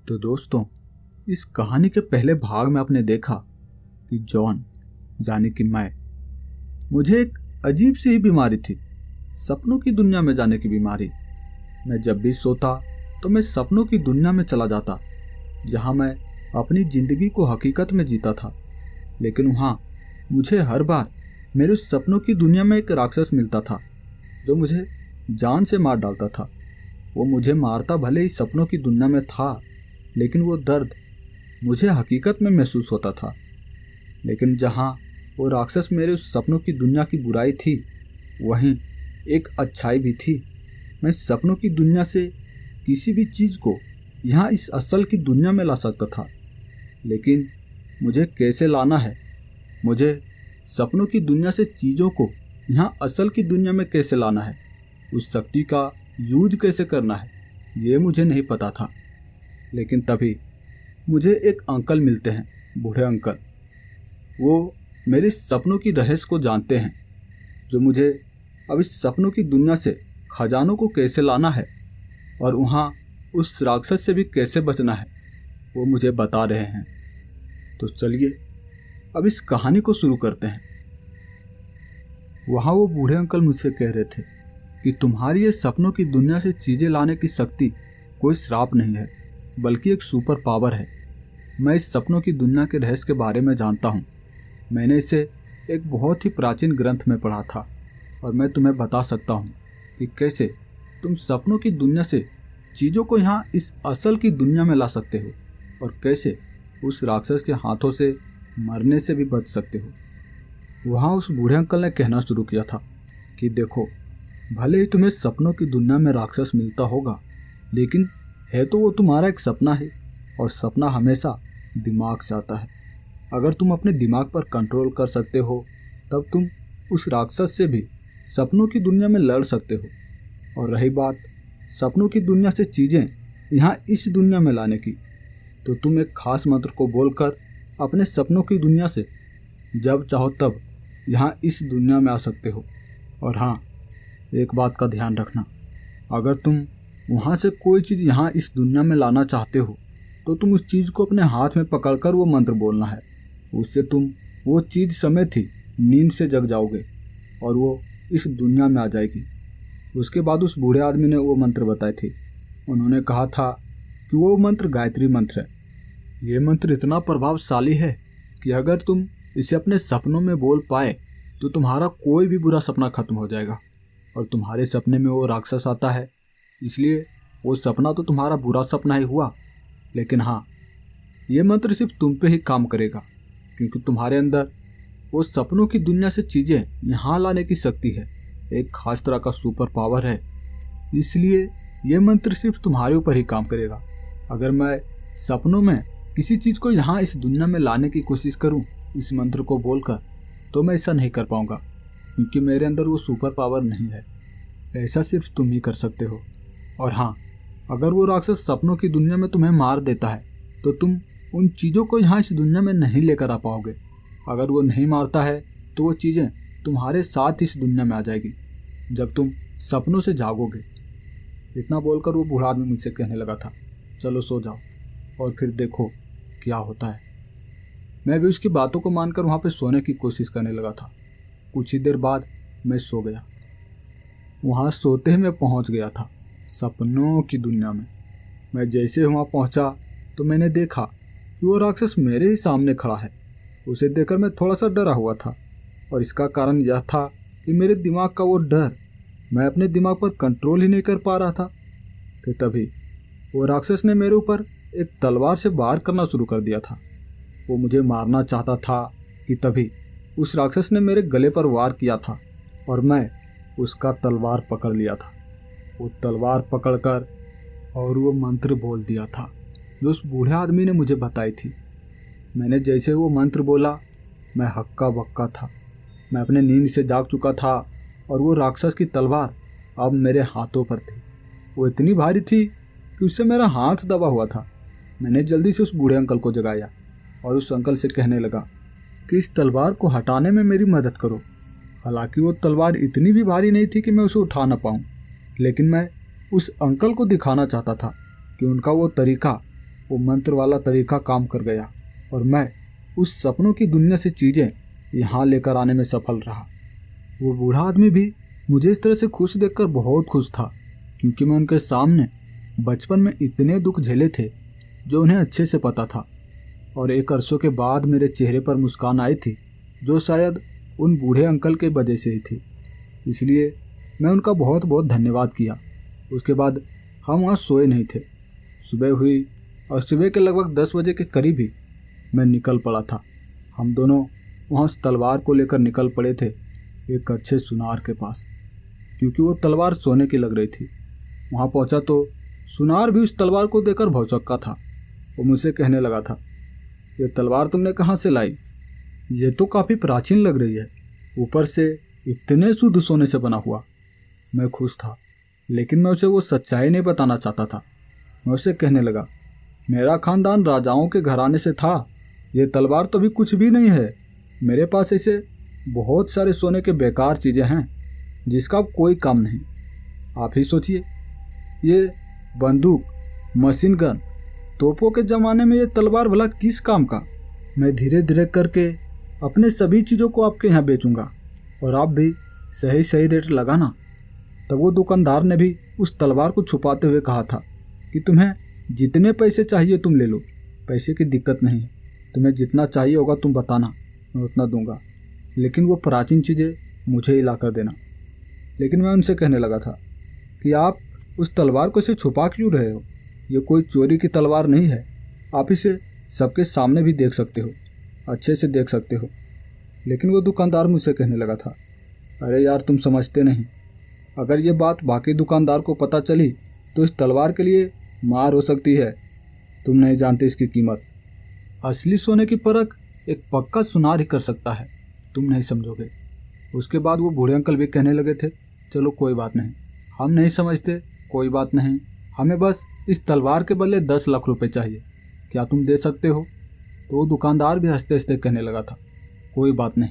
तो दोस्तों, इस कहानी के पहले भाग में आपने देखा कि जॉन यानी कि मुझे एक अजीब सी ही बीमारी थी, सपनों की दुनिया में जाने की बीमारी। मैं जब भी सोता तो मैं सपनों की दुनिया में चला जाता, जहां मैं अपनी जिंदगी को हकीकत में जीता था। लेकिन वहां मुझे हर बार मेरे उस सपनों की दुनिया में एक राक्षस मिलता था जो मुझे जान से मार डालता था। वो मुझे मारता भले ही सपनों की दुनिया में था, लेकिन वो दर्द मुझे हकीकत में महसूस होता था। लेकिन जहाँ वो राक्षस मेरे उस सपनों की दुनिया की बुराई थी, वहीं एक अच्छाई भी थी। मैं सपनों की दुनिया से किसी भी चीज़ को यहाँ इस असल की दुनिया में ला सकता था, लेकिन मुझे कैसे लाना है, मुझे सपनों की दुनिया से चीज़ों को यहाँ असल की दुनिया में कैसे लाना है, उस शक्ति का यूज कैसे करना है, ये मुझे नहीं पता था। लेकिन तभी मुझे एक अंकल मिलते हैं, बूढ़े अंकल। वो मेरे सपनों की रहस्य को जानते हैं, जो मुझे अब इस सपनों की दुनिया से खजानों को कैसे लाना है और वहाँ उस राक्षस से भी कैसे बचना है, वो मुझे बता रहे हैं। तो चलिए अब इस कहानी को शुरू करते हैं। वहाँ वो बूढ़े अंकल मुझसे कह रहे थे कि तुम्हारी ये सपनों की दुनिया से चीज़ें लाने की शक्ति कोई श्राप नहीं है, बल्कि एक सुपर पावर है। मैं इस सपनों की दुनिया के रहस्य के बारे में जानता हूँ। मैंने इसे एक बहुत ही प्राचीन ग्रंथ में पढ़ा था और मैं तुम्हें बता सकता हूँ कि कैसे तुम सपनों की दुनिया से चीज़ों को यहाँ इस असल की दुनिया में ला सकते हो और कैसे उस राक्षस के हाथों से मरने से भी बच सकते हो। वहाँ उस बूढ़े अंकल ने कहना शुरू किया था कि देखो, भले ही तुम्हें सपनों की दुनिया में राक्षस मिलता होगा, लेकिन है तो वो तुम्हारा एक सपना है, और सपना हमेशा दिमाग से आता है। अगर तुम अपने दिमाग पर कंट्रोल कर सकते हो, तब तुम उस राक्षस से भी सपनों की दुनिया में लड़ सकते हो। और रही बात सपनों की दुनिया से चीज़ें यहाँ इस दुनिया में लाने की, तो तुम एक खास मंत्र को बोलकर अपने सपनों की दुनिया से जब चाहो तब यहाँ इस दुनिया में आ सकते हो। और हाँ, एक बात का ध्यान रखना, अगर तुम वहाँ से कोई चीज़ यहाँ इस दुनिया में लाना चाहते हो, तो तुम उस चीज़ को अपने हाथ में पकड़कर वो मंत्र बोलना है। उससे तुम वो चीज़ समेत ही नींद से जग जाओगे और वो इस दुनिया में आ जाएगी। उसके बाद उस बूढ़े आदमी ने वो मंत्र बताए थे। उन्होंने कहा था कि वो मंत्र गायत्री मंत्र है। ये मंत्र इतना प्रभावशाली है कि अगर तुम इसे अपने सपनों में बोल पाए तो तुम्हारा कोई भी बुरा सपना खत्म हो जाएगा। और तुम्हारे सपने में वो राक्षस आता है, इसलिए वो सपना तो तुम्हारा बुरा सपना ही हुआ, लेकिन हाँ, ये मंत्र सिर्फ तुम पे ही काम करेगा, क्योंकि तुम्हारे अंदर वो सपनों की दुनिया से चीज़ें यहाँ लाने की शक्ति है, एक खास तरह का सुपर पावर है। इसलिए ये मंत्र सिर्फ तुम्हारे ऊपर ही काम करेगा। अगर मैं सपनों में किसी चीज़ को यहाँ इस दुनिया में लाने की कोशिश करूँ इस मंत्र को बोलकर, तो मैं ऐसा नहीं कर पाऊँगा, क्योंकि मेरे अंदर वो सुपर पावर नहीं है। ऐसा सिर्फ तुम ही कर सकते हो। और हाँ, अगर वो राक्षस सपनों की दुनिया में तुम्हें मार देता है, तो तुम उन चीज़ों को यहाँ इस दुनिया में नहीं लेकर आ पाओगे। अगर वो नहीं मारता है, तो वो चीज़ें तुम्हारे साथ इस दुनिया में आ जाएगी जब तुम सपनों से जागोगे। इतना बोलकर वो बूढ़ा आदमी मुझसे कहने लगा था, चलो सो जाओ और फिर देखो क्या होता है। मैं भी उसकी बातों को मानकर वहाँ पे सोने की कोशिश करने लगा था। कुछ ही देर बाद मैं सो गया। वहाँ सोते ही मैं पहुँच गया था सपनों की दुनिया में। मैं जैसे वहाँ पहुँचा तो मैंने देखा कि वो राक्षस मेरे ही सामने खड़ा है। उसे देखकर मैं थोड़ा सा डरा हुआ था, और इसका कारण यह था कि मेरे दिमाग का वो डर, मैं अपने दिमाग पर कंट्रोल ही नहीं कर पा रहा था। फिर तभी वो राक्षस ने मेरे ऊपर एक तलवार से वार करना शुरू कर दिया था। वो मुझे मारना चाहता था कि तभी उस राक्षस ने मेरे गले पर वार किया था और मैं उसका तलवार पकड़ लिया था। वो तलवार पकड़कर और वो मंत्र बोल दिया था जो उस बूढ़े आदमी ने मुझे बताई थी। मैंने जैसे वो मंत्र बोला, मैं हक्का बक्का था। मैं अपने नींद से जाग चुका था और वो राक्षस की तलवार अब मेरे हाथों पर थी। वो इतनी भारी थी कि उससे मेरा हाथ दबा हुआ था। मैंने जल्दी से उस बूढ़े अंकल को जगाया और उस अंकल से कहने लगा कि इस तलवार को हटाने में मेरी मदद करो। हालांकि वो तलवार इतनी भी भारी नहीं थी कि मैं उसे उठा ना पाऊँ, लेकिन मैं उस अंकल को दिखाना चाहता था कि उनका वो तरीका वो मंत्र वाला तरीका काम कर गया और मैं उस सपनों की दुनिया से चीज़ें यहाँ लेकर आने में सफल रहा। वो बूढ़ा आदमी भी मुझे इस तरह से खुश देखकर बहुत खुश था, क्योंकि मैं उनके सामने बचपन में इतने दुख झेले थे जो उन्हें अच्छे से पता था। और एक अरसों के बाद मेरे चेहरे पर मुस्कान आई थी, जो शायद उन बूढ़े अंकल के वजह से ही थी। इसलिए मैं उनका बहुत बहुत धन्यवाद किया। उसके बाद हम वहाँ सोए नहीं थे। सुबह हुई और सुबह के लगभग 10 बजे के करीब ही मैं निकल पड़ा था। हम दोनों वहाँ उस तलवार को लेकर निकल पड़े थे एक अच्छे सुनार के पास, क्योंकि वो तलवार सोने की लग रही थी। वहाँ पहुँचा तो सुनार भी उस तलवार को देखकर भौचक्का था। वो मुझसे कहने लगा था, ये तलवार तुमने कहाँ से लाई? ये तो काफ़ी प्राचीन लग रही है, ऊपर से इतने शुद्ध सोने से बना हुआ। मैं खुश था, लेकिन मैं उसे वो सच्चाई नहीं बताना चाहता था। मैं उसे कहने लगा, मेरा खानदान राजाओं के घराने से था, ये तलवार तो भी कुछ भी नहीं है। मेरे पास ऐसे बहुत सारे सोने के बेकार चीज़ें हैं जिसका कोई काम नहीं। आप ही सोचिए, ये बंदूक, मशीन गन, तोपों के ज़माने में ये तलवार भला किस काम का? मैं धीरे धीरे करके अपने सभी चीज़ों को आपके यहाँ बेचूंगा और आप भी सही सही रेट लगाना। तब वो दुकानदार ने भी उस तलवार को छुपाते हुए कहा था कि तुम्हें जितने पैसे चाहिए तुम ले लो, पैसे की दिक्कत नहीं है, तुम्हें जितना चाहिए होगा तुम बताना, मैं उतना दूंगा, लेकिन वो प्राचीन चीज़ें मुझे ही ला कर देना। लेकिन मैं उनसे कहने लगा था कि आप उस तलवार को इसे छुपा क्यों रहे हो? ये कोई चोरी की तलवार नहीं है, आप इसे सबके सामने भी देख सकते हो, अच्छे से देख सकते हो। लेकिन वो दुकानदार मुझसे कहने लगा था, अरे यार तुम समझते नहीं, अगर ये बात बाकी दुकानदार को पता चली तो इस तलवार के लिए मार हो सकती है, तुम नहीं जानते इसकी कीमत। असली सोने की परख एक पक्का सुनार ही कर सकता है, तुम नहीं समझोगे। उसके बाद वो बूढ़े अंकल भी कहने लगे थे, चलो कोई बात नहीं, हम नहीं समझते, कोई बात नहीं, हमें बस इस तलवार के बदले 10 लाख रुपए चाहिए, क्या तुम दे सकते हो? तो वो दुकानदार भी हंसते हंसते कहने लगा था, कोई बात नहीं,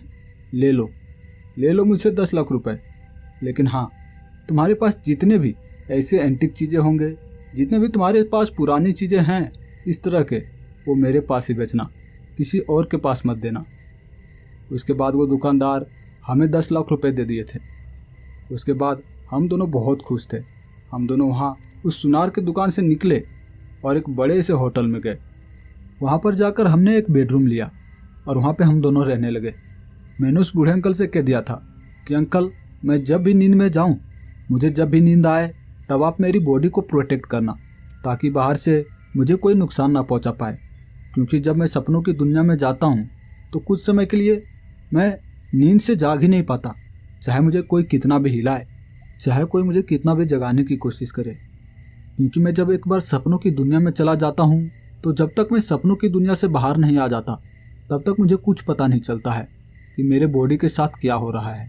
ले लो मुझसे 10 लाख रुपए, लेकिन हाँ, तुम्हारे पास जितने भी ऐसे एंटिक चीज़ें होंगे, जितने भी तुम्हारे पास पुरानी चीज़ें हैं इस तरह के, वो मेरे पास ही बेचना, किसी और के पास मत देना। उसके बाद वो दुकानदार हमें 10 लाख रुपए दे दिए थे। उसके बाद हम दोनों बहुत खुश थे। हम दोनों वहाँ उस सुनार की दुकान से निकले और एक बड़े से होटल में गए। वहाँ पर जाकर हमने एक बेडरूम लिया और वहाँ पे हम दोनों रहने लगे। मैंने उस बूढ़े अंकल से कह दिया था कि अंकल, मैं जब भी नींद में जाऊँ, मुझे जब भी नींद आए तब आप मेरी बॉडी को प्रोटेक्ट करना, ताकि बाहर से मुझे कोई नुकसान ना पहुँचा पाए, क्योंकि जब मैं सपनों की दुनिया में जाता हूँ तो कुछ समय के लिए मैं नींद से जाग ही नहीं पाता, चाहे मुझे कोई कितना भी हिलाए, चाहे कोई मुझे कितना भी जगाने की कोशिश करे। क्योंकि मैं जब एक बार सपनों की दुनिया में चला जाता हूँ तो जब तक मैं सपनों की दुनिया से बाहर नहीं आ जाता तब तक मुझे कुछ पता नहीं चलता है कि मेरे बॉडी के साथ क्या हो रहा है।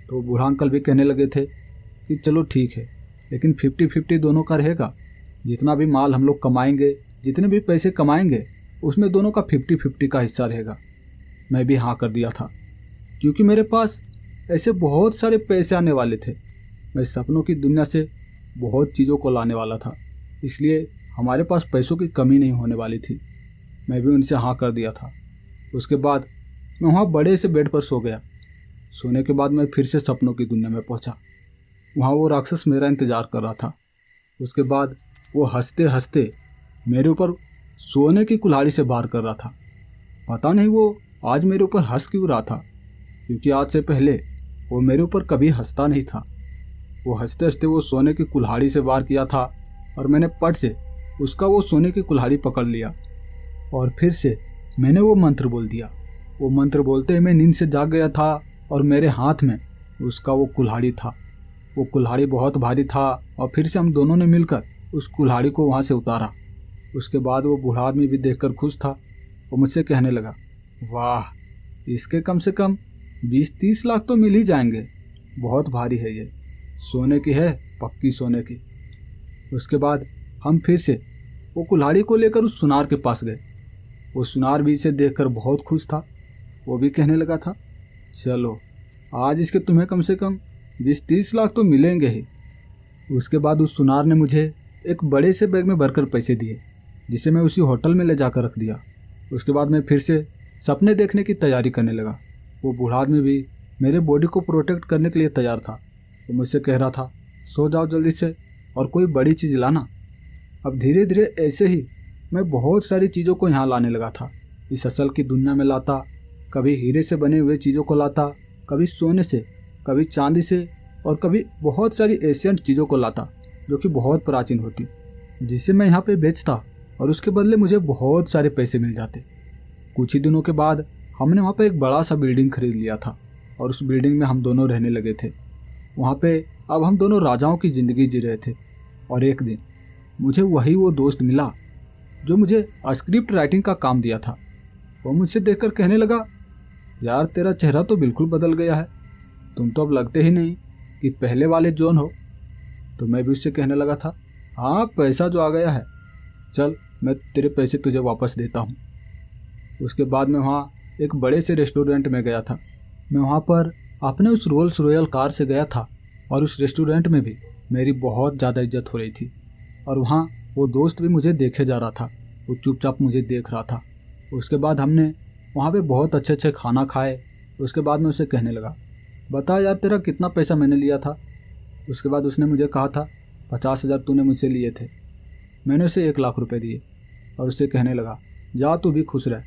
तो बूढ़ा अंकल भी कहने लगे थे कि चलो ठीक है, लेकिन 50-50 दोनों का रहेगा, जितना भी माल हम लोग कमाएंगे, जितने भी पैसे कमाएंगे, उसमें दोनों का 50-50 का हिस्सा रहेगा। मैं भी हाँ कर दिया था, क्योंकि मेरे पास ऐसे बहुत सारे पैसे आने वाले थे। मैं सपनों की दुनिया से बहुत चीज़ों को लाने वाला था, इसलिए हमारे पास पैसों की कमी नहीं होने वाली थी। मैं भी उनसे हाँ कर दिया था। उसके बाद मैं वहाँ बड़े से बेड पर सो गया। सोने के बाद मैं फिर से सपनों की दुनिया में पहुँचा। वहाँ वो राक्षस मेरा इंतज़ार कर रहा था। उसके बाद वो हंसते हंसते मेरे ऊपर सोने की कुल्हाड़ी से वार कर रहा था। पता नहीं वो आज मेरे ऊपर हंस क्यों रहा था, क्योंकि आज से पहले वो मेरे ऊपर कभी हंसता नहीं था। वो हंसते हंसते वो सोने की कुल्हाड़ी से वार किया था और मैंने पट से उसका वो सोने की कुल्हाड़ी पकड़ लिया और फिर से मैंने वो मंत्र बोल दिया। वो मंत्र बोलते ही मैं नींद से जाग गया था और मेरे हाथ में उसका वो कुल्हाड़ी था। वो कुल्हाड़ी बहुत भारी था और फिर से हम दोनों ने मिलकर उस कुल्हाड़ी को वहाँ से उतारा। उसके बाद वो बूढ़ा आदमी भी देखकर खुश था। वो मुझसे कहने लगा, वाह, इसके कम से कम 20-30 लाख तो मिल ही जाएंगे, बहुत भारी है ये, सोने की है, पक्की सोने की। उसके बाद हम फिर से वो कुल्हाड़ी को लेकर उस सुनार के पास गए। वो सुनार भी इसे देखकर बहुत खुश था। वो भी कहने लगा था, चलो आज इसके तुम्हें कम से कम 20-30 लाख तो मिलेंगे ही। उसके बाद उस सुनार ने मुझे एक बड़े से बैग में भरकर पैसे दिए जिसे मैं उसी होटल में ले जाकर रख दिया। उसके बाद मैं फिर से सपने देखने की तैयारी करने लगा। वो बूढ़ा आदमी भी मेरे बॉडी को प्रोटेक्ट करने के लिए तैयार था। वो मुझसे कह रहा था, सो जाओ जल्दी से और कोई बड़ी चीज़ लाना। अब धीरे धीरे ऐसे ही मैं बहुत सारी चीज़ों को यहाँ लाने लगा था। इस असल की दुनिया में लाता, कभी हीरे से बने हुए चीज़ों को लाता, कभी सोने से, कभी चांदी से, और कभी बहुत सारी एशियंट चीज़ों को लाता जो कि बहुत प्राचीन होती, जिसे मैं यहाँ पे बेचता और उसके बदले मुझे बहुत सारे पैसे मिल जाते। कुछ ही दिनों के बाद हमने वहाँ पे एक बड़ा सा बिल्डिंग खरीद लिया था और उस बिल्डिंग में हम दोनों रहने लगे थे। वहाँ पे अब हम दोनों राजाओं की ज़िंदगी जी रहे थे। और एक दिन मुझे वो दोस्त मिला जो मुझे स्क्रिप्ट राइटिंग का काम दिया था। वो मुझसे देखकर कहने लगा, यार तेरा चेहरा तो बिल्कुल बदल गया है, तुम तो अब लगते ही नहीं कि पहले वाले जॉन हो। तो मैं भी उससे कहने लगा था, हाँ पैसा जो आ गया है, चल मैं तेरे पैसे तुझे वापस देता हूँ। उसके बाद मैं वहाँ एक बड़े से रेस्टोरेंट में गया था। मैं वहाँ पर अपने उस रोल्स रॉयल कार से गया था और उस रेस्टोरेंट में भी मेरी बहुत ज़्यादा इज्जत हो रही थी। और वहाँ वो दोस्त भी मुझे देखे जा रहा था, वो चुपचाप मुझे देख रहा था। उसके बाद हमने वहाँ पे बहुत अच्छे अच्छे खाना खाए। उसके बाद मैं उसे कहने लगा, बता यार तेरा कितना पैसा मैंने लिया था। उसके बाद उसने मुझे कहा था 50,000 तूने मुझसे लिए थे। मैंने उसे 1 लाख रुपए दिए और उससे कहने लगा, जा तू भी खुश रह,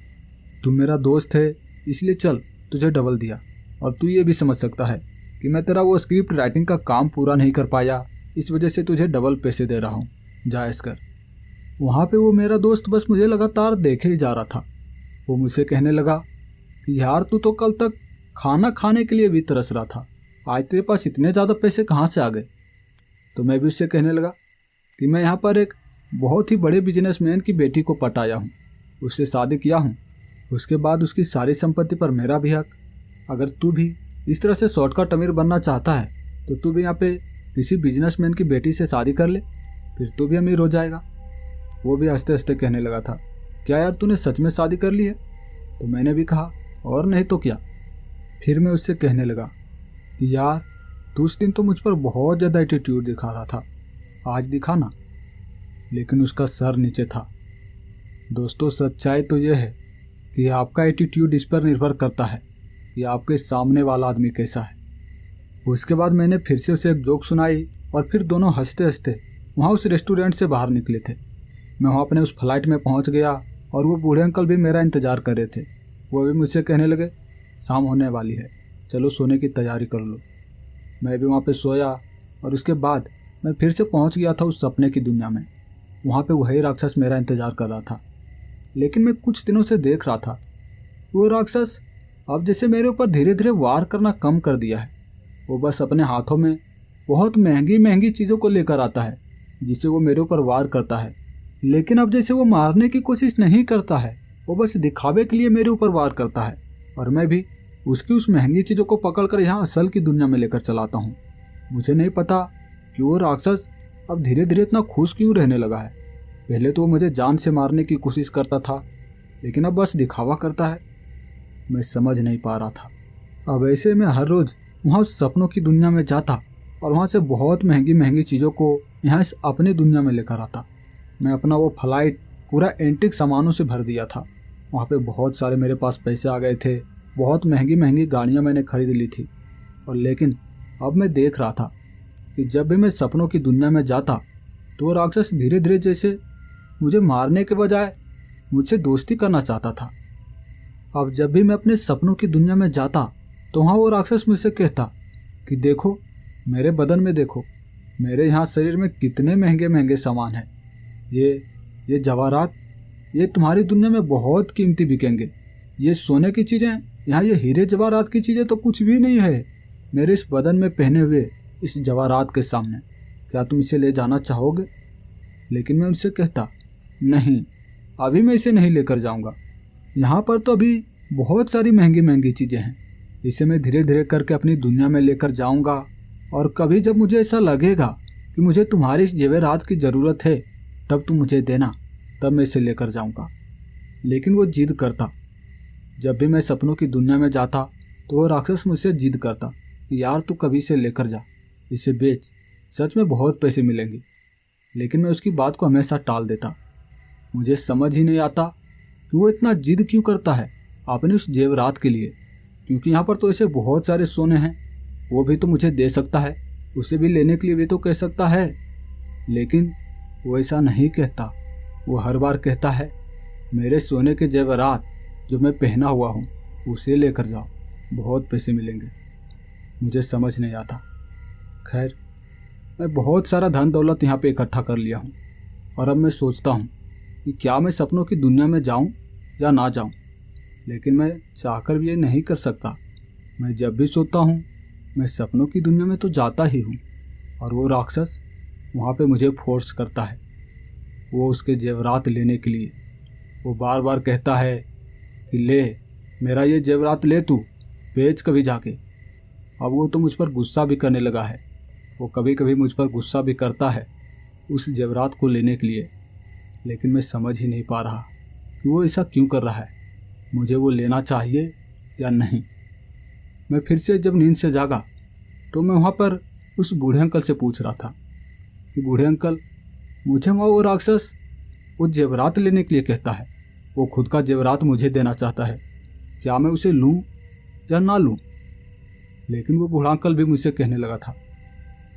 तू मेरा दोस्त है इसलिए चल तुझे डबल दिया। और तू ये भी समझ सकता है कि मैं तेरा वो स्क्रिप्ट राइटिंग का काम पूरा नहीं कर पाया, इस वजह से तुझे डबल पैसे दे रहा हूँ, जायज़ कर। वहाँ पे वो मेरा दोस्त बस मुझे लगातार देखे ही जा रहा था। वो मुझसे कहने लगा कि यार तू तो कल तक खाना खाने के लिए भी तरस रहा था, आज तेरे पास इतने ज़्यादा पैसे कहाँ से आ गए। तो मैं भी उससे कहने लगा कि मैं यहाँ पर एक बहुत ही बड़े बिजनेसमैन की बेटी को पटाया हूँ, उससे शादी किया हूँ, उसके बाद उसकी सारी संपत्ति पर मेरा भी हक। अगर तू भी इस तरह से शॉर्टकट अमीर बनना चाहता है तो तू भी यहाँ पे किसी बिजनेसमैन की बेटी से शादी कर ले, फिर तू भी अमीर हो जाएगा। वो भी हंसते हंसते कहने लगा था, क्या यार तूने सच में शादी कर ली है। तो मैंने भी कहा, और नहीं तो क्या। फिर मैं उससे कहने लगा कि यार तू उस दिन तो मुझ पर बहुत ज़्यादा एटीट्यूड दिखा रहा था, आज दिखा ना। लेकिन उसका सर नीचे था। दोस्तों सच्चाई तो यह है कि आपका एटीट्यूड इस पर निर्भर करता है कि आपके सामने वाला आदमी कैसा है। उसके बाद मैंने फिर से उसे एक जोक सुनाई और फिर दोनों हंसते हंसते वहाँ उस रेस्टोरेंट से बाहर निकले थे। मैं वहाँ अपने उस फ्लाइट में पहुँच गया और वो बूढ़े अंकल भी मेरा इंतज़ार कर रहे थे। वो भी मुझसे कहने लगे, शाम होने वाली है, चलो सोने की तैयारी कर लो। मैं भी वहाँ पे सोया और उसके बाद मैं फिर से पहुँच गया था उस सपने की दुनिया में। वहाँ पे वही राक्षस मेरा इंतज़ार कर रहा था। लेकिन मैं कुछ दिनों से देख रहा था वो राक्षस अब जैसे मेरे ऊपर धीरे धीरे वार करना कम कर दिया है। वो बस अपने हाथों में बहुत महंगी महंगी चीज़ों को लेकर आता है जिससे वो मेरे ऊपर वार करता है। लेकिन अब जैसे वो मारने की कोशिश नहीं करता है, वो बस दिखावे के लिए मेरे ऊपर वार करता है और मैं भी उसकी उस महंगी चीज़ों को पकड़कर यहाँ असल की दुनिया में लेकर चलाता हूँ। मुझे नहीं पता कि वो राक्षस अब धीरे धीरे इतना खुश क्यों रहने लगा है। पहले तो वो मुझे जान से मारने की कोशिश करता था, लेकिन अब बस दिखावा करता है। मैं समझ नहीं पा रहा था। अब ऐसे में हर रोज़ वहाँ उस सपनों की दुनिया में जाता और वहाँ से बहुत महंगी महंगी चीज़ों को यहाँ इस अपनी दुनिया में लेकर आता। मैं अपना वो फ्लाइट पूरा एंटीक सामानों से भर दिया था। वहाँ पे बहुत सारे मेरे पास पैसे आ गए थे, बहुत महंगी महंगी गाड़ियाँ मैंने खरीद ली थी। और लेकिन अब मैं देख रहा था कि जब भी मैं सपनों की दुनिया में जाता तो वो राक्षस धीरे धीरे जैसे मुझे मारने के बजाय मुझसे दोस्ती करना चाहता था। अब जब भी मैं अपने सपनों की दुनिया में जाता तो वहाँ वो राक्षस मुझसे कहता कि देखो मेरे बदन में देखो, मेरे यहाँ शरीर में कितने महंगे महंगे सामान हैं। ये जवाहरात ये तुम्हारी दुनिया में बहुत कीमती बिकेंगे। ये सोने की चीज़ें, यहाँ ये हीरे जवाहरात की चीज़ें तो कुछ भी नहीं है मेरे इस बदन में पहने हुए इस जवाहरात के सामने। क्या तुम इसे ले जाना चाहोगे? लेकिन मैं उनसे कहता, नहीं, अभी मैं इसे नहीं लेकर जाऊंगा। यहाँ पर तो अभी बहुत सारी महंगी महंगी चीज़ें हैं, इसे मैं धीरे धीरे करके अपनी दुनिया में लेकर जाऊंगा और कभी जब मुझे ऐसा लगेगा कि मुझे तुम्हारी इस जेवरात की ज़रूरत है तब तुम मुझे देना, तब मैं इसे लेकर जाऊंगा। लेकिन वो जिद करता। जब भी मैं सपनों की दुनिया में जाता तो वो राक्षस मुझसे जिद करता कि यार तू कभी इसे लेकर जा, इसे बेच, सच में बहुत पैसे मिलेंगे। लेकिन मैं उसकी बात को हमेशा टाल देता। मुझे समझ ही नहीं आता कि वो इतना जिद क्यों करता है अपने उस जेवरात के लिए, क्योंकि यहाँ पर तो ऐसे बहुत सारे सोने हैं, वो भी तो मुझे दे सकता है, उसे भी लेने के लिए भी तो कह सकता है। लेकिन वो ऐसा नहीं कहता। वो हर बार कहता है मेरे सोने के जेवरात जो मैं पहना हुआ हूँ उसे लेकर जाओ, बहुत पैसे मिलेंगे। मुझे समझ नहीं आता। खैर, मैं बहुत सारा धन दौलत यहाँ पे इकट्ठा कर लिया हूँ और अब मैं सोचता हूँ कि क्या मैं सपनों की दुनिया में जाऊँ या ना जाऊँ, लेकिन मैं चाहकर भी ये नहीं कर सकता। मैं जब भी सोता हूँ मैं सपनों की दुनिया में तो जाता ही हूँ और वो राक्षस वहाँ पे मुझे फोर्स करता है, वो उसके जेवरात लेने के लिए। वो बार बार कहता है कि ले मेरा ये जेवरात ले, तू बेच कभी जाके। अब वो तो मुझ पर गुस्सा भी करने लगा है। वो कभी कभी मुझ पर गुस्सा भी करता है उस जेवरात को लेने के लिए, लेकिन मैं समझ ही नहीं पा रहा कि वो ऐसा क्यों कर रहा है। मुझे वो लेना चाहिए या नहीं। मैं फिर से जब नींद से जागा तो मैं वहाँ पर उस बूढ़े अंकल से पूछ रहा था कि बूढ़े अंकल, मुझे वहाँ वो राक्षस वो जेवरात लेने के लिए कहता है, वो खुद का जेवरात मुझे देना चाहता है, क्या मैं उसे लूँ या ना लूँ? लेकिन वो बूढ़ा अंकल भी मुझसे कहने लगा था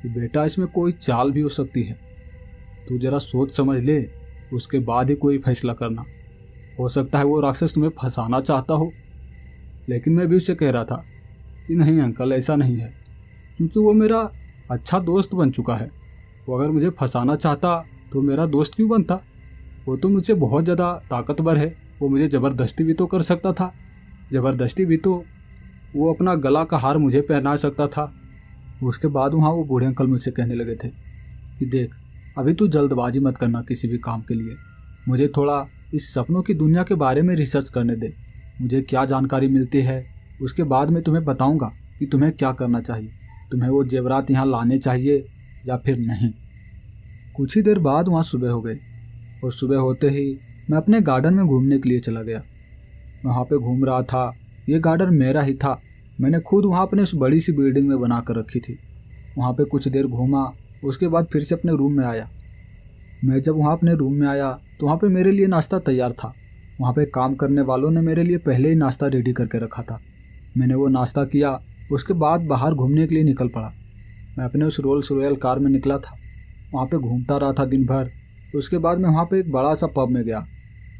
कि बेटा, इसमें कोई चाल भी हो सकती है, तू जरा सोच समझ ले, उसके बाद ही कोई फैसला करना। हो सकता है वो राक्षस तुम्हें फंसाना चाहता हो। लेकिन मैं भी उसे कह रहा था कि नहीं अंकल, ऐसा नहीं है, क्योंकि वो मेरा अच्छा दोस्त बन चुका है। वो अगर मुझे फंसाना चाहता तो मेरा दोस्त क्यों बनता? वो तो मुझसे बहुत ज़्यादा ताकतवर है, वो मुझे ज़बरदस्ती भी तो कर सकता था, ज़बरदस्ती भी तो वो अपना गला का हार मुझे पहना सकता था। उसके बाद वहाँ वो बूढ़े अंकल मुझसे कहने लगे थे कि देख, अभी तू जल्दबाजी मत करना किसी भी काम के लिए, मुझे थोड़ा इस सपनों की दुनिया के बारे में रिसर्च करने दे। मुझे क्या जानकारी मिलती है उसके बाद मैं तुम्हें बताऊंगा कि तुम्हें क्या करना चाहिए, तुम्हें वो जेवरात यहाँ लाने चाहिए या फिर नहीं। कुछ ही देर बाद वहाँ सुबह हो गई और सुबह होते ही मैं अपने गार्डन में घूमने के लिए चला गया। मैं वहाँ पे घूम रहा था, ये गार्डन मेरा ही था, मैंने खुद वहाँ अपने उस बड़ी सी बिल्डिंग में बना कर रखी थी। वहाँ पे कुछ देर घूमा, उसके बाद फिर से अपने रूम में आया। मैं जब वहाँ अपने रूम में आया तो वहाँ पे मेरे लिए नाश्ता तैयार था। वहाँ पे काम करने वालों ने मेरे लिए पहले ही नाश्ता रेडी करके रखा था। मैंने वो नाश्ता किया, उसके बाद बाहर घूमने के लिए निकल पड़ा। मैं अपने उस रोल्स रॉयल कार में निकला था, वहाँ पे घूमता रहा था दिन भर। उसके बाद मैं वहाँ पे एक बड़ा सा पब में गया।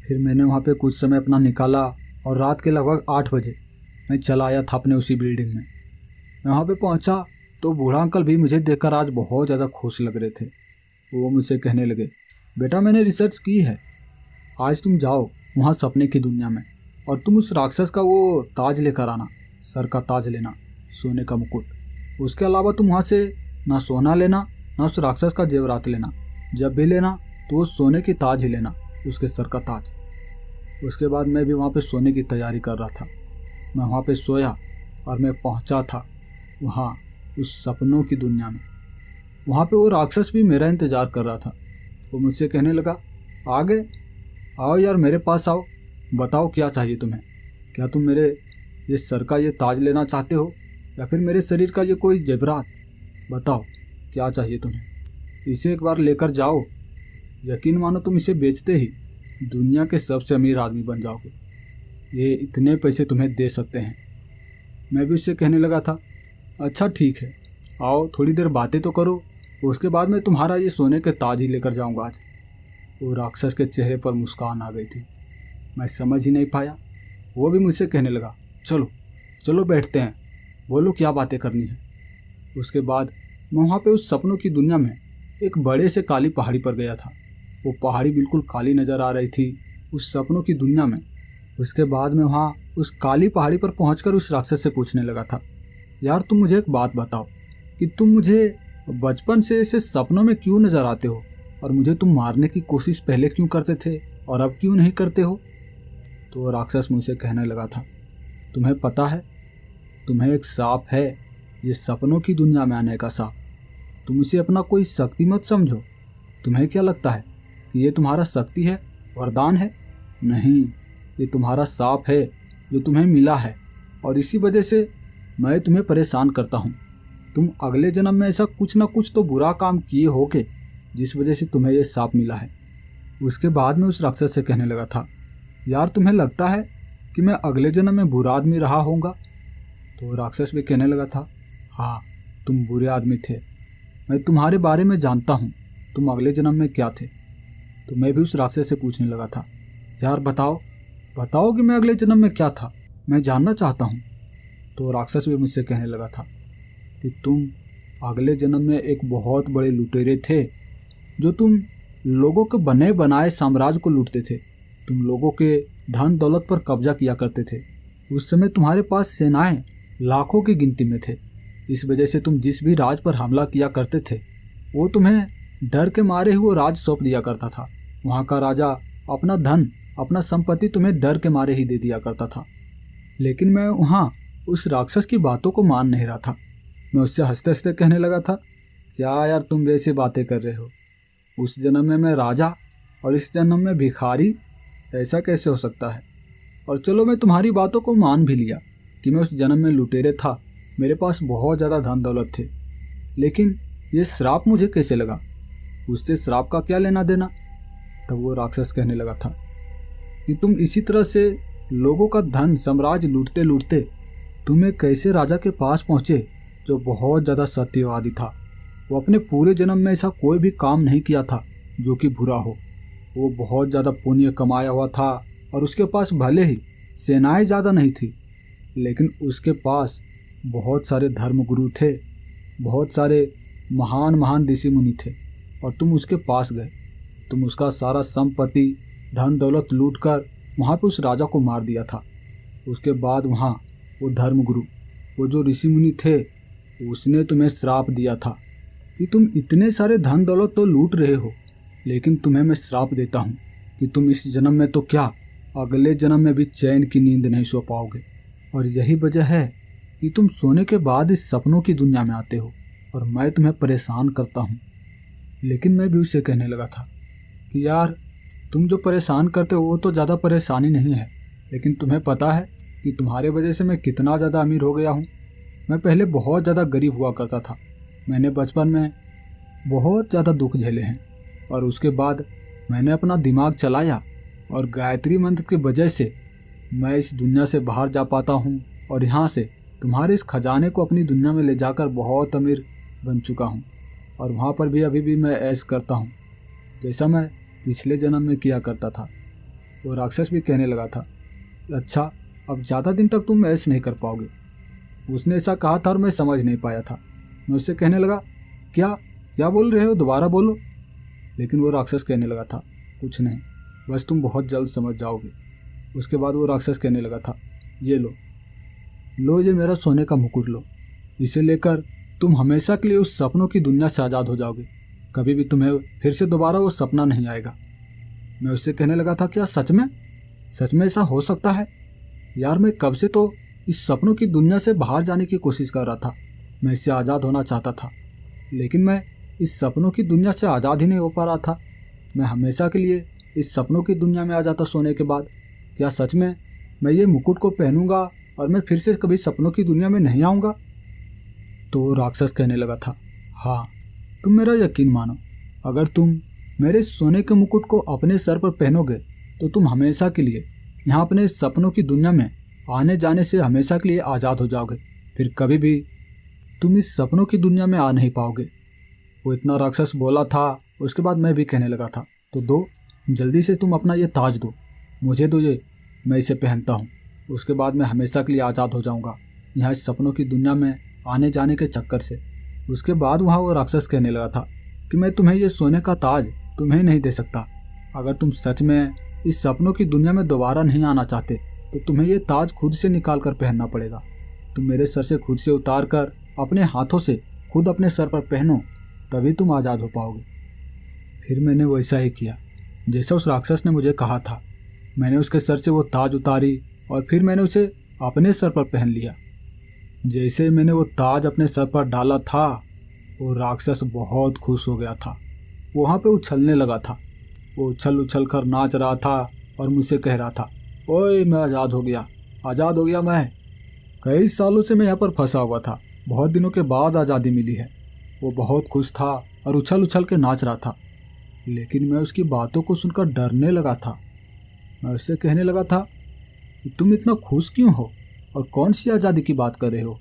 फिर मैंने वहाँ पे कुछ समय अपना निकाला और रात के लगभग 8 बजे मैं चला आया था अपने उसी बिल्डिंग में। मैं वहाँ पे पहुँचा तो बूढ़ा अंकल भी मुझे देखकर आज बहुत ज़्यादा खुश लग रहे थे। वो मुझसे कहने लगे, बेटा मैंने रिसर्च की है, आज तुम जाओ वहाँ सपने की दुनिया में और तुम उस राक्षस का वो ताज लेकर आना, सर का ताज लेना, सोने का मुकुट। उसके अलावा तुम वहाँ से ना सोना लेना ना उस राक्षस का जेवरात लेना, जब भी लेना तो वो सोने की ताज ही लेना, उसके सर का ताज। उसके बाद मैं भी वहाँ पे सोने की तैयारी कर रहा था। मैं वहाँ पे सोया और मैं पहुँचा था वहाँ उस सपनों की दुनिया में। वहाँ पे वो राक्षस भी मेरा इंतज़ार कर रहा था। वो मुझसे कहने लगा, आ गए, आओ यार मेरे पास आओ, बताओ क्या चाहिए तुम्हें, क्या तुम मेरे ये सर का ये ताज लेना चाहते हो या फिर मेरे शरीर का ये कोई जेवरात? बताओ क्या चाहिए तुम्हें, इसे एक बार लेकर जाओ, यकीन मानो तुम इसे बेचते ही दुनिया के सबसे अमीर आदमी बन जाओगे, ये इतने पैसे तुम्हें दे सकते हैं। मैं भी उससे कहने लगा था, अच्छा ठीक है, आओ थोड़ी देर बातें तो करो, उसके बाद मैं तुम्हारा ये सोने के ताज ही लेकर जाऊंगा आज। वो राक्षस के चेहरे पर मुस्कान आ गई थी। मैं समझ ही नहीं पाया। वो भी मुझसे कहने लगा, चलो चलो बैठते हैं, बोलो क्या बातें करनी है। उसके बाद मैं वहाँ पे उस सपनों की दुनिया में एक बड़े से काली पहाड़ी पर गया था। वो पहाड़ी बिल्कुल काली नज़र आ रही थी उस सपनों की दुनिया में। उसके बाद मैं वहाँ उस काली पहाड़ी पर पहुँचकर उस राक्षस से पूछने लगा था, यार तुम मुझे एक बात बताओ कि तुम मुझे बचपन से ऐसे सपनों में क्यों नज़र आते हो और मुझे तुम मारने की कोशिश पहले क्यों करते थे और अब क्यों नहीं करते हो? तो राक्षस मुझसे कहने लगा था, तुम्हें पता है, तुम्हें एक सांप है, ये सपनों की दुनिया में आने का सांप। तुम इसे अपना कोई शक्ति मत समझो। तुम्हें क्या लगता है कि ये तुम्हारा शक्ति है, वरदान है? नहीं, ये तुम्हारा सांप है जो तुम्हें मिला है और इसी वजह से मैं तुम्हें परेशान करता हूँ। तुम अगले जन्म में ऐसा कुछ ना कुछ तो बुरा काम किए होगे जिस वजह से तुम्हें ये सांप मिला है। उसके बाद में उस राक्षस से कहने लगा था, यार तुम्हें लगता है कि मैं अगले जन्म में बुरा आदमी रहा होऊंगा? तो राक्षस भी कहने लगा था, हाँ तुम बुरे आदमी थे, मैं तुम्हारे बारे में जानता हूँ, तुम अगले जन्म में क्या थे। तो मैं भी उस राक्षस से पूछने लगा था, यार बताओ कि मैं अगले जन्म में क्या था, मैं जानना चाहता हूँ। तो राक्षस भी मुझसे कहने लगा था कि तुम अगले जन्म में एक बहुत बड़े लुटेरे थे, जो तुम लोगों के बने बनाए साम्राज्य को लूटते थे, तुम लोगों के धन दौलत पर कब्जा किया करते थे। उस समय तुम्हारे पास सेनाएं लाखों की गिनती में थे। इस वजह से तुम जिस भी राज पर हमला किया करते थे वो तुम्हें डर के मारे हुए राज सौंप दिया करता था। वहाँ का राजा अपना धन अपना संपत्ति तुम्हें डर के मारे ही दे दिया करता था। लेकिन मैं वहाँ उस राक्षस की बातों को मान नहीं रहा था। मैं उससे हंसते हंसते कहने लगा था, क्या यार तुम वैसी बातें कर रहे हो, उस जन्म में मैं राजा और इस जन्म में भिखारी, ऐसा कैसे हो सकता है? और चलो मैं तुम्हारी बातों को मान भी लिया कि मैं उस जन्म में लुटेरे था, मेरे पास बहुत ज़्यादा धन दौलत थे, लेकिन ये श्राप मुझे कैसे लगा? उससे श्राप का क्या लेना देना? तब वो राक्षस कहने लगा था कि तुम इसी तरह से लोगों का धन साम्राज्य लूटते लूटते तुम एक ऐसे राजा के पास पहुँचे जो बहुत ज़्यादा सत्यवादी था। वो अपने पूरे जन्म में ऐसा कोई भी काम नहीं किया था जो कि बुरा हो। वो बहुत ज़्यादा पुण्य कमाया हुआ था और उसके पास भले ही सेनाएं ज़्यादा नहीं थी, लेकिन उसके पास बहुत सारे धर्मगुरु थे, बहुत सारे महान महान ऋषि मुनि थे। और तुम उसके पास गए, तुम उसका सारा संपत्ति धन दौलत लूट कर वहाँ पर उस राजा को मार दिया था। उसके बाद वहाँ वो धर्मगुरु, वो जो ऋषि मुनि थे, उसने तुम्हें श्राप दिया था कि तुम इतने सारे धन दौलत तो लूट रहे हो, लेकिन तुम्हें मैं श्राप देता हूँ कि तुम इस जन्म में तो क्या अगले जन्म में भी चैन की नींद नहीं सो पाओगे। और यही वजह है कि तुम सोने के बाद इस सपनों की दुनिया में आते हो और मैं तुम्हें परेशान करता हूँ। लेकिन मैं भी उसे कहने लगा था कि यार तुम जो परेशान करते हो वो तो ज़्यादा परेशानी नहीं है, लेकिन तुम्हें पता है कि तुम्हारे वजह से मैं कितना ज़्यादा अमीर हो गया हूँ। मैं पहले बहुत ज़्यादा गरीब हुआ करता था, मैंने बचपन में बहुत ज़्यादा दुख झेले हैं और उसके बाद मैंने अपना दिमाग चलाया और गायत्री मंत्र की वजह से मैं इस दुनिया से बाहर जा पाता हूँ और यहाँ से तुम्हारे इस खजाने को अपनी दुनिया में ले जाकर बहुत अमीर बन चुका हूँ। और वहाँ पर भी अभी भी मैं ऐश करता हूँ जैसा मैं पिछले जन्म में किया करता था। वो राक्षस भी कहने लगा था, अच्छा अब ज़्यादा दिन तक तुम ऐश नहीं कर पाओगे। उसने ऐसा कहा था और मैं समझ नहीं पाया था। मैं उससे कहने लगा, क्या बोल रहे हो, दोबारा बोलो। लेकिन वो राक्षस कहने लगा था, कुछ नहीं, बस तुम बहुत जल्द समझ जाओगे। उसके बाद वो राक्षस कहने लगा था, ये लो ये मेरा सोने का मुकुट लो, इसे लेकर तुम हमेशा के लिए उस सपनों की दुनिया से आज़ाद हो जाओगे, कभी भी तुम्हें फिर से दोबारा वो सपना नहीं आएगा। मैं उससे कहने लगा था, क्या सच में ऐसा हो सकता है? यार मैं कब से तो इस सपनों की दुनिया से बाहर जाने की कोशिश कर रहा था, मैं इससे आज़ाद होना चाहता था, लेकिन मैं इस सपनों की दुनिया से आज़ाद ही नहीं हो पा रहा था। मैं हमेशा के लिए इस सपनों की दुनिया में आ जाता सोने के बाद। क्या सच में मैं ये मुकुट को पहनूंगा और मैं फिर से कभी सपनों की दुनिया में नहीं आऊँगा? तो राक्षस कहने लगा था, हाँ तुम मेरा यकीन मानो, अगर तुम मेरे सोने के मुकुट को अपने सर पर पहनोगे तो तुम हमेशा के लिए यहाँ अपने सपनों की दुनिया में आने जाने से हमेशा के लिए आज़ाद हो जाओगे, फिर कभी भी तुम इस सपनों की दुनिया में आ नहीं पाओगे। वो इतना राक्षस बोला था। उसके बाद मैं भी कहने लगा था, तो दो, जल्दी से तुम अपना ये ताज दो, मुझे दो ये, मैं इसे पहनता हूँ, उसके बाद मैं हमेशा के लिए आज़ाद हो जाऊँगा यहाँ इस सपनों की दुनिया में आने जाने के चक्कर से। उसके बाद वहाँ वो राक्षस कहने लगा था कि मैं तुम्हें ये सोने का ताज तुम्हें नहीं दे सकता, अगर तुम सच में इस सपनों की दुनिया में दोबारा नहीं आना चाहते तो तुम्हें ये ताज खुद से निकाल कर पहनना पड़ेगा। तुम मेरे सर से खुद से उतार कर अपने हाथों से खुद अपने सर पर पहनो, तभी तुम आज़ाद हो पाओगे। फिर मैंने वैसा ही किया जैसा उस राक्षस ने मुझे कहा था। मैंने उसके सर से वो ताज उतारी और फिर मैंने उसे अपने सर पर पहन लिया। जैसे मैंने वो ताज अपने सर पर डाला था, वो राक्षस बहुत खुश हो गया था, वहाँ पे उछलने लगा था। वो उछल उछल कर नाच रहा था और मुझसे कह रहा था, ओए मैं आज़ाद हो गया मैं, कई सालों से मैं यहाँ पर फंसा हुआ था, बहुत दिनों के बाद आज़ादी मिली है। वो बहुत खुश था और उछल उछल के नाच रहा था। लेकिन मैं उसकी बातों को सुनकर डरने लगा था। मैं उससे कहने लगा था कि तुम इतना खुश क्यों हो और कौन सी आज़ादी की बात कर रहे हो?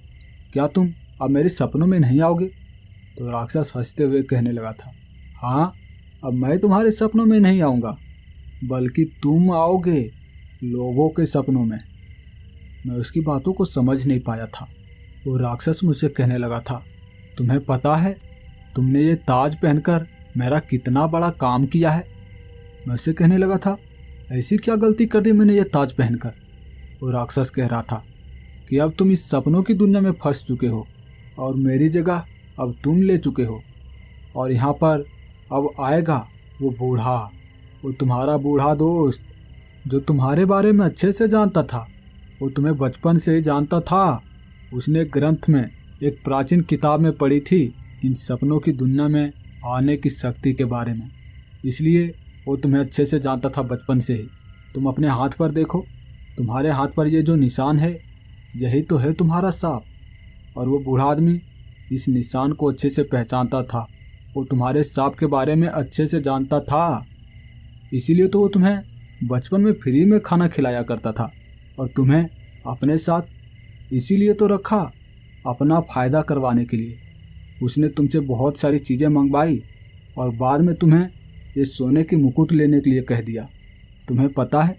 क्या तुम अब मेरे सपनों में नहीं आओगे? तो राक्षस हंसते हुए कहने लगा था, हाँ, अब मैं तुम्हारे सपनों में नहीं आऊँगा, बल्कि तुम आओगे लोगों के सपनों में। मैं उसकी बातों को समझ नहीं पाया था। वो राक्षस मुझसे कहने लगा था, तुम्हें पता है तुमने ये ताज पहनकर मेरा कितना बड़ा काम किया है? मैं उससे कहने लगा था, ऐसी क्या गलती कर दी मैंने ये ताज पहनकर? वो राक्षस कह रहा था कि अब तुम इस सपनों की दुनिया में फंस चुके हो और मेरी जगह अब तुम ले चुके हो, और यहाँ पर अब आएगा वो बूढ़ा, वो तुम्हारा बूढ़ा दोस्त जो तुम्हारे बारे में अच्छे से जानता था। वो तुम्हें बचपन से ही जानता था। उसने ग्रंथ में एक प्राचीन किताब में पढ़ी थी इन सपनों की दुनिया में आने की शक्ति के बारे में, इसलिए वो तुम्हें अच्छे से जानता था बचपन से ही। तुम अपने हाथ पर देखो, तुम्हारे हाथ पर ये जो निशान है यही तो है तुम्हारा सांप। और वो बूढ़ा आदमी इस निशान को अच्छे से पहचानता था। वो तुम्हारे सांप के बारे में अच्छे से जानता था, इसीलिए तो वो तुम्हें बचपन में फ्री में खाना खिलाया करता था और तुम्हें अपने साथ इसीलिए तो रखा, अपना फ़ायदा करवाने के लिए। उसने तुमसे बहुत सारी चीज़ें मंगवाई और बाद में तुम्हें ये सोने की मुकुट लेने के लिए कह दिया। तुम्हें पता है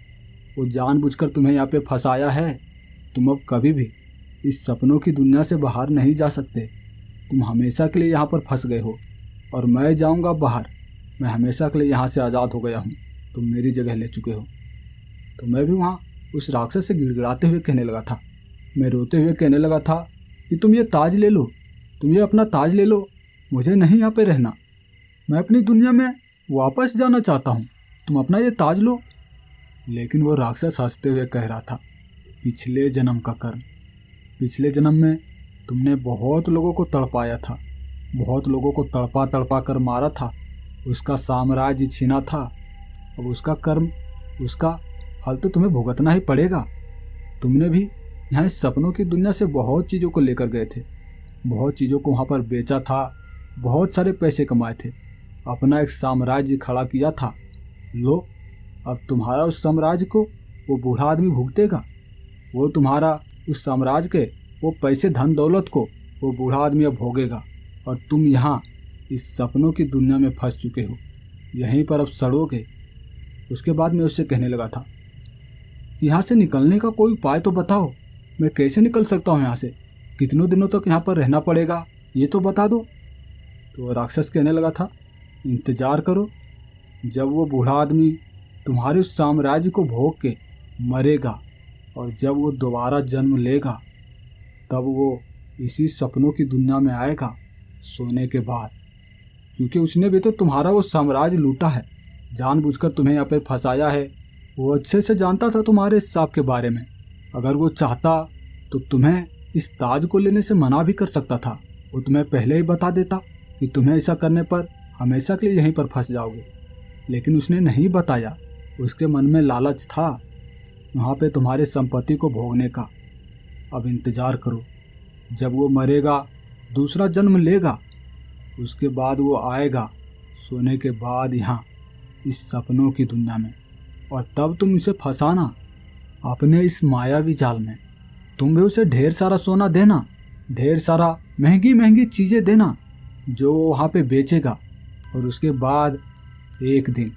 वो जानबूझकर तुम्हें यहाँ पे फंसाया है। तुम अब कभी भी इस सपनों की दुनिया से बाहर नहीं जा सकते। तुम हमेशा के लिए यहाँ पर फंस गए हो और मैं जाऊँगा बाहर। मैं हमेशा के लिए यहाँ से आज़ाद हो गया हूँ, तुम मेरी जगह ले चुके हो। तो मैं भी वहाँ उस राक्षस से गिड़गिड़ाते हुए कहने लगा था, मैं रोते हुए कहने लगा था कि तुम ये ताज ले लो, तुम ये अपना ताज ले लो, मुझे नहीं यहाँ पे रहना, मैं अपनी दुनिया में वापस जाना चाहता हूँ, तुम अपना ये ताज लो। लेकिन वो राक्षस हंसते हुए कह रहा था, पिछले जन्म का कर्म, पिछले जन्म में तुमने बहुत लोगों को तड़पाया था, बहुत लोगों को तड़पा तड़पा कर मारा था, उसका साम्राज्य छीना था। अब उसका कर्म, उसका फल तो तुम्हें भुगतना ही पड़ेगा। तुमने भी यहाँ इस सपनों की दुनिया से बहुत चीज़ों को लेकर गए थे, बहुत चीज़ों को वहाँ पर बेचा था, बहुत सारे पैसे कमाए थे, अपना एक साम्राज्य खड़ा किया था। लो, अब तुम्हारा उस साम्राज्य को वो बूढ़ा आदमी भुगतेगा। वो तुम्हारा उस साम्राज्य के वो पैसे धन दौलत को वो बूढ़ा आदमी अब भोगेगा और तुम यहाँ इस सपनों की दुनिया में फंस चुके हो, यहीं पर अब सड़ोगे। उसके बाद मैं उससे कहने लगा था, यहाँ से निकलने का कोई उपाय तो बताओ, मैं कैसे निकल सकता हूँ यहाँ से? कितनों दिनों तक यहाँ पर रहना पड़ेगा ये तो बता दो। तो राक्षस कहने लगा था, इंतज़ार करो, जब वो बूढ़ा आदमी तुम्हारे उस साम्राज्य को भोग के मरेगा और जब वो दोबारा जन्म लेगा तब वो इसी सपनों की दुनिया में आएगा सोने के बाद, क्योंकि उसने भी तो तुम्हारा वो साम्राज्य लूटा है, जानबूझकर तुम्हें यहाँ पर फंसाया है। वो अच्छे से जानता था तुम्हारे इस सांप के बारे में। अगर वो चाहता तो तुम्हें इस ताज को लेने से मना भी कर सकता था। वो तुम्हें पहले ही बता देता कि तुम्हें ऐसा करने पर हमेशा के लिए यहीं पर फंस जाओगे, लेकिन उसने नहीं बताया। उसके मन में लालच था वहाँ पे तुम्हारे संपत्ति को भोगने का। अब इंतज़ार करो, जब वो मरेगा, दूसरा जन्म लेगा, उसके बाद वो आएगा सोने के बाद यहाँ इस सपनों की दुनिया में, और तब तुम उसे फंसाना अपने इस मायावी जाल में। तुम भी उसे ढेर सारा सोना देना, ढेर सारा महंगी महंगी चीज़ें देना जो वहाँ पे बेचेगा, और उसके बाद एक दिन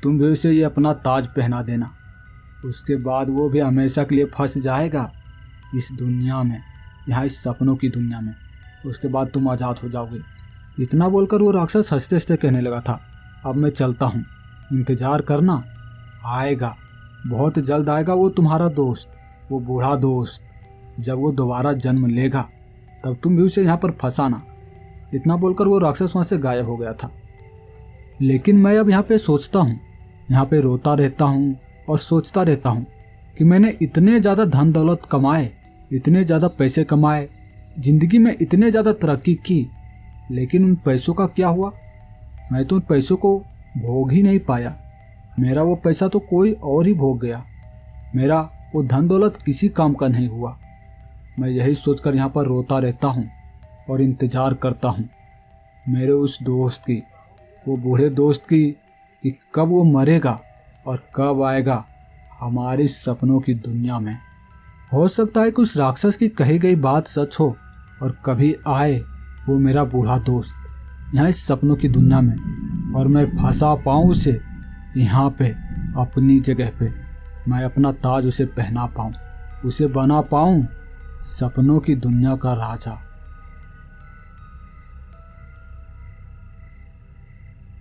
तुम भी उसे ये अपना ताज पहना देना। उसके बाद वो भी हमेशा के लिए फंस जाएगा इस दुनिया में, यहाँ इस सपनों की दुनिया में। उसके बाद तुम आज़ाद हो जाओगे। इतना बोलकर वो राक्षस हंसते हंसते कहने लगा था, अब मैं चलता हूँ, इंतज़ार करना, आएगा, बहुत जल्द आएगा वो तुम्हारा दोस्त, वो बूढ़ा दोस्त। जब वो दोबारा जन्म लेगा तब तुम भी उसे यहाँ पर फंसाना। इतना बोलकर वो राक्षस वहाँ से गायब हो गया था। लेकिन मैं अब यहाँ पे सोचता हूँ, यहाँ पे रोता रहता हूँ और सोचता रहता हूँ कि मैंने इतने ज़्यादा धन दौलत कमाए, इतने ज़्यादा पैसे कमाए, ज़िंदगी में इतने ज़्यादा तरक्की की, लेकिन उन पैसों का क्या हुआ? मैं तो उन पैसों को भोग ही नहीं पाया। मेरा वो पैसा तो कोई और ही भोग गया। मेरा वो धन दौलत किसी काम का नहीं हुआ। मैं यही सोचकर यहाँ पर रोता रहता हूँ और इंतज़ार करता हूँ मेरे उस दोस्त की, वो बूढ़े दोस्त की, कि कब वो मरेगा और कब आएगा हमारे सपनों की दुनिया में। हो सकता है कि उस राक्षस की कही गई बात सच हो और कभी आए वो मेरा बूढ़ा दोस्त यहाँ इस सपनों की दुनिया में और मैं फंसा पाऊँ उसे यहाँ पे अपनी जगह पे। मैं अपना ताज उसे पहना पाऊँ, उसे बना पाऊँ सपनों की दुनिया का राजा।